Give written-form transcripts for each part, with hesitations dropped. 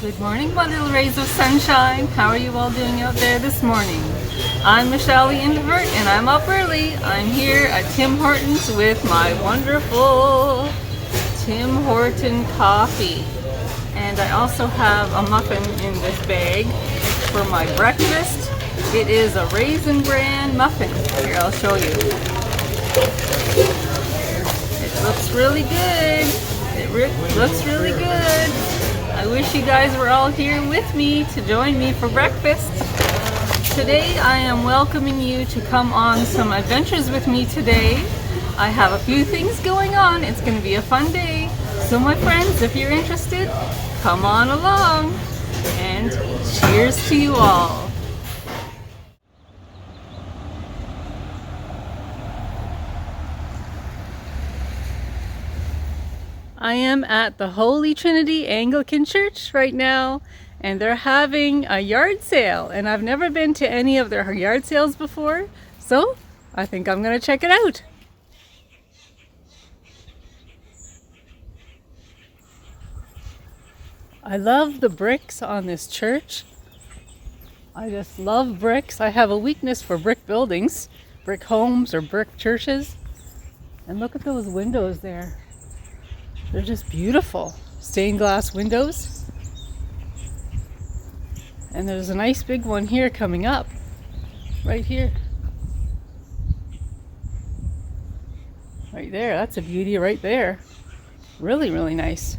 Good morning, my little rays of sunshine. How are you all doing out there this morning? I'm Michelle the Introvert and I'm up early. I'm here at Tim Hortons with my wonderful Tim Horton coffee. And I also have a muffin in this bag for my breakfast. It is a Raisin Bran muffin. Here, I'll show you. It looks really good. Looks really good. I wish you guys were all here with me to join me for breakfast. Today I am welcoming you to come on some adventures with me today. I have a few things going on. It's going to be a fun day. So my friends, if you're interested, come on along. And cheers to you all. I am at the Holy Trinity Anglican Church right now, and they're having a yard sale, and I've never been to any of their yard sales before, so I think I'm gonna check it out. I love the bricks on this church. I just love bricks. I have a weakness for brick buildings, brick homes or brick churches. And look at those windows there. They're just beautiful. Stained glass windows. And there's a nice big one here coming up. Right here. Right there. That's a beauty right there. Really, really nice.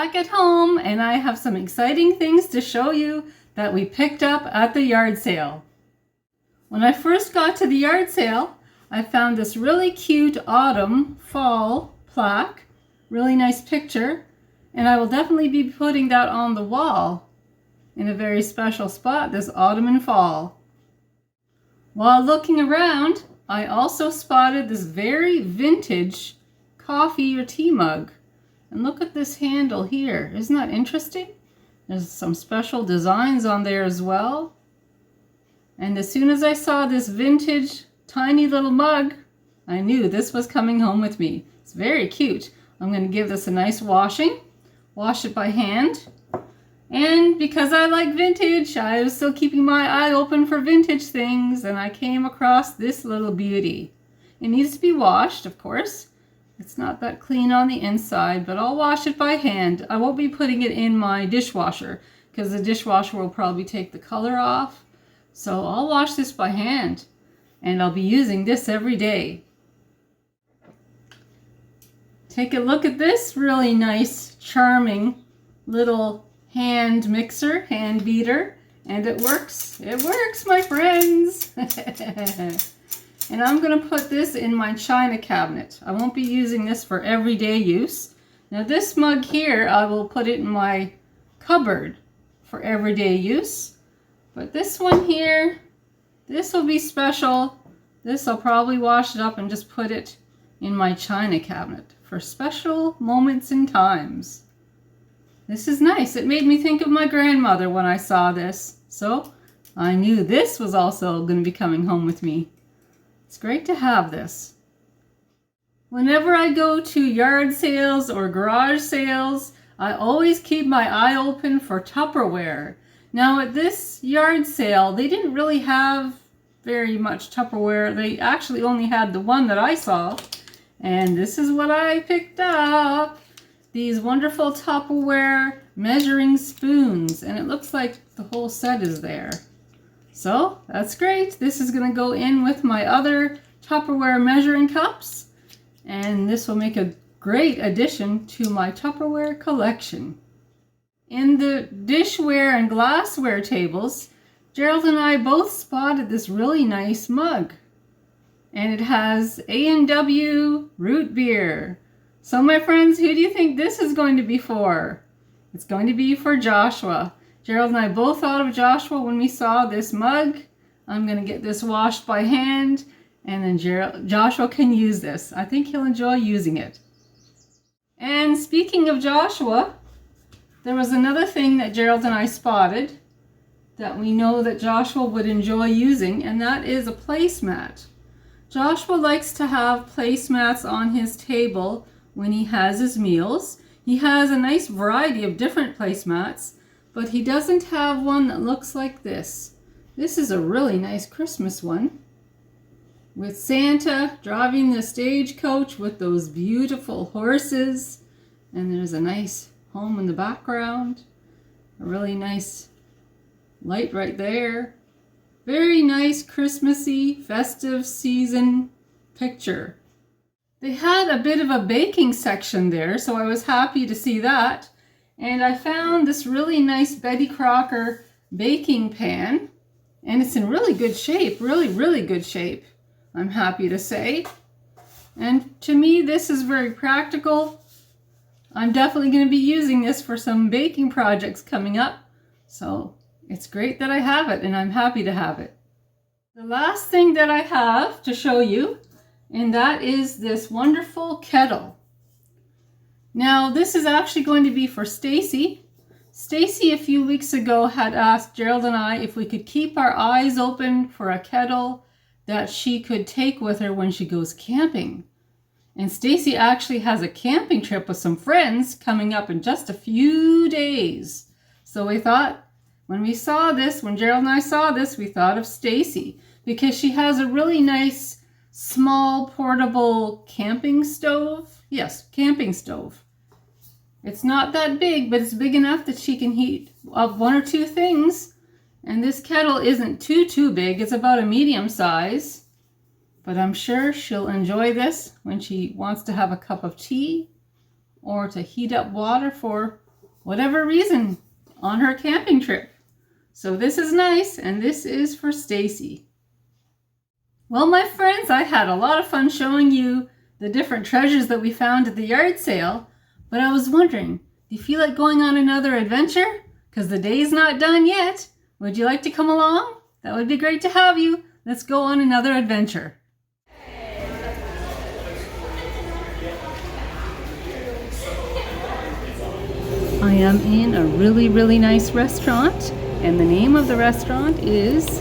back at home and I have some exciting things to show you that we picked up at the yard sale. When I first got to the yard sale, I found this really cute autumn fall plaque, really nice picture, and I will definitely be putting that on the wall in a very special spot this autumn and fall. While looking around, I also spotted this very vintage coffee or tea mug. And look at this handle here. Isn't that interesting? There's some special designs on there as well. And as soon as I saw this vintage tiny little mug, I knew this was coming home with me. It's very cute. I'm going to give this a nice washing. Wash it by hand. And because I like vintage, I was still keeping my eye open for vintage things, and I came across this little beauty. It needs to be washed, of course. It's not that clean on the inside, but I'll wash it by hand. I won't be putting it in my dishwasher because the dishwasher will probably take the color off. So I'll wash this by hand, and I'll be using this every day. Take a look at this really nice, charming little hand mixer, hand beater, and it works. It works, my friends. And I'm going to put this in my china cabinet. I won't be using this for everyday use. Now this mug here, I will put it in my cupboard for everyday use. But this one here, this will be special. This I'll probably wash it up and just put it in my china cabinet for special moments and times. This is nice. It made me think of my grandmother when I saw this. So I knew this was also going to be coming home with me. It's great to have this. Whenever I go to yard sales or garage sales, I always keep my eye open for Tupperware. Now at this yard sale, they didn't really have very much Tupperware. They actually only had the one that I saw. And this is what I picked up. These wonderful Tupperware measuring spoons. And it looks like the whole set is there. So that's great. This is going to go in with my other Tupperware measuring cups, and this will make a great addition to my Tupperware collection. In the dishware and glassware tables, Gerald and I both spotted this really nice mug, and it has A&W root beer. So my friends, who do you think this is going to be for? It's going to be for Joshua. Gerald and I both thought of Joshua when we saw this mug. I'm going to get this washed by hand, and then Joshua can use this. I think he'll enjoy using it. And speaking of Joshua, there was another thing that Gerald and I spotted that we know that Joshua would enjoy using, and that is a placemat. Joshua likes to have placemats on his table when he has his meals. He has a nice variety of different placemats, but he doesn't have one that looks like this. This is a really nice Christmas one with Santa driving the stagecoach with those beautiful horses. And there's a nice home in the background. A really nice light right there. Very nice Christmassy, festive season picture. They had a bit of a baking section there, so I was happy to see that. And I found this really nice Betty Crocker baking pan, and it's in really good shape, really good shape, I'm happy to say. And to me, this is very practical. I'm definitely going to be using this for some baking projects coming up, so it's great that I have it, and I'm happy to have it. The last thing that I have to show you, and that is this wonderful kettle. Now, this is actually going to be for Stacy. Stacy a few weeks ago had asked Gerald and I if we could keep our eyes open for a kettle that she could take with her when she goes camping. And Stacy actually has a camping trip with some friends coming up in just a few days. So we thought, when Gerald and I saw this, we thought of Stacy because she has a really nice small portable camping stove. Yes, camping stove. It's not that big, but it's big enough that she can heat up one or two things. And this kettle isn't too big. It's about a medium size. But I'm sure she'll enjoy this when she wants to have a cup of tea or to heat up water for whatever reason, on her camping trip. So this is nice, and this is for Stacy. Well, my friends, I had a lot of fun showing you the different treasures that we found at the yard sale, but I was wondering, do you feel like going on another adventure? Because the day's not done yet. Would you like to come along? That would be great to have you. Let's go on another adventure. I am in a really nice restaurant, and the name of the restaurant is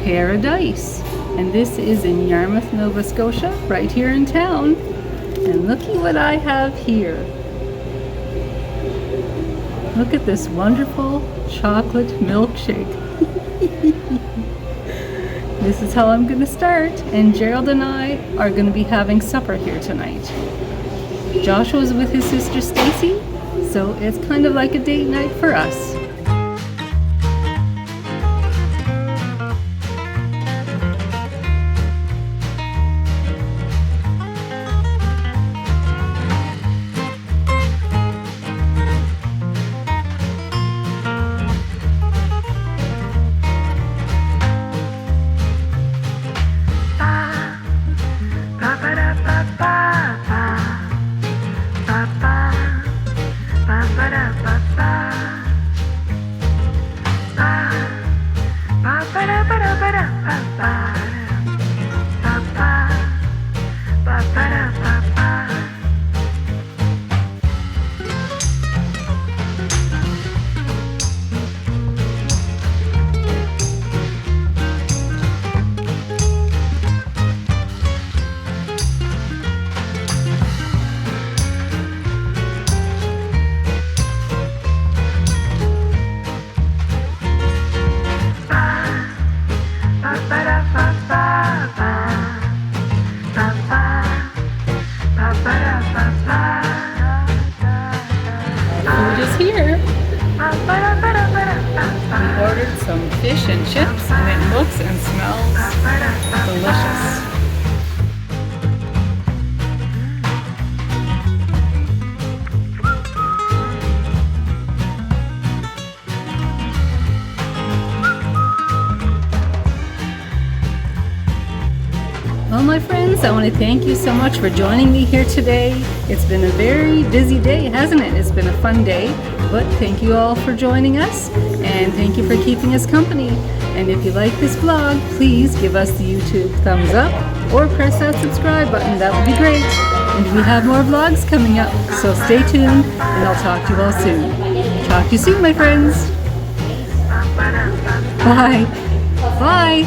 Paradise. And this is in Yarmouth, Nova Scotia, right here in town. And looky what I have here. Look at this wonderful chocolate milkshake. This is how I'm going to start, and Gerald and I are going to be having supper here tonight. Joshua's with his sister Stacy, so it's kind of like a date night for us. Some fish and chips, and it looks and smells delicious. Well, my friends, I want to thank you so much for joining me here today. It's been a very busy day, hasn't it? It's been a fun day, but thank you all for joining us, and thank you for keeping us company. And if you like this vlog, please give us the YouTube thumbs up or press that subscribe button. That would be great. And we have more vlogs coming up, so stay tuned, and I'll talk to you all soon. Talk to you soon, my friends. Bye. Bye.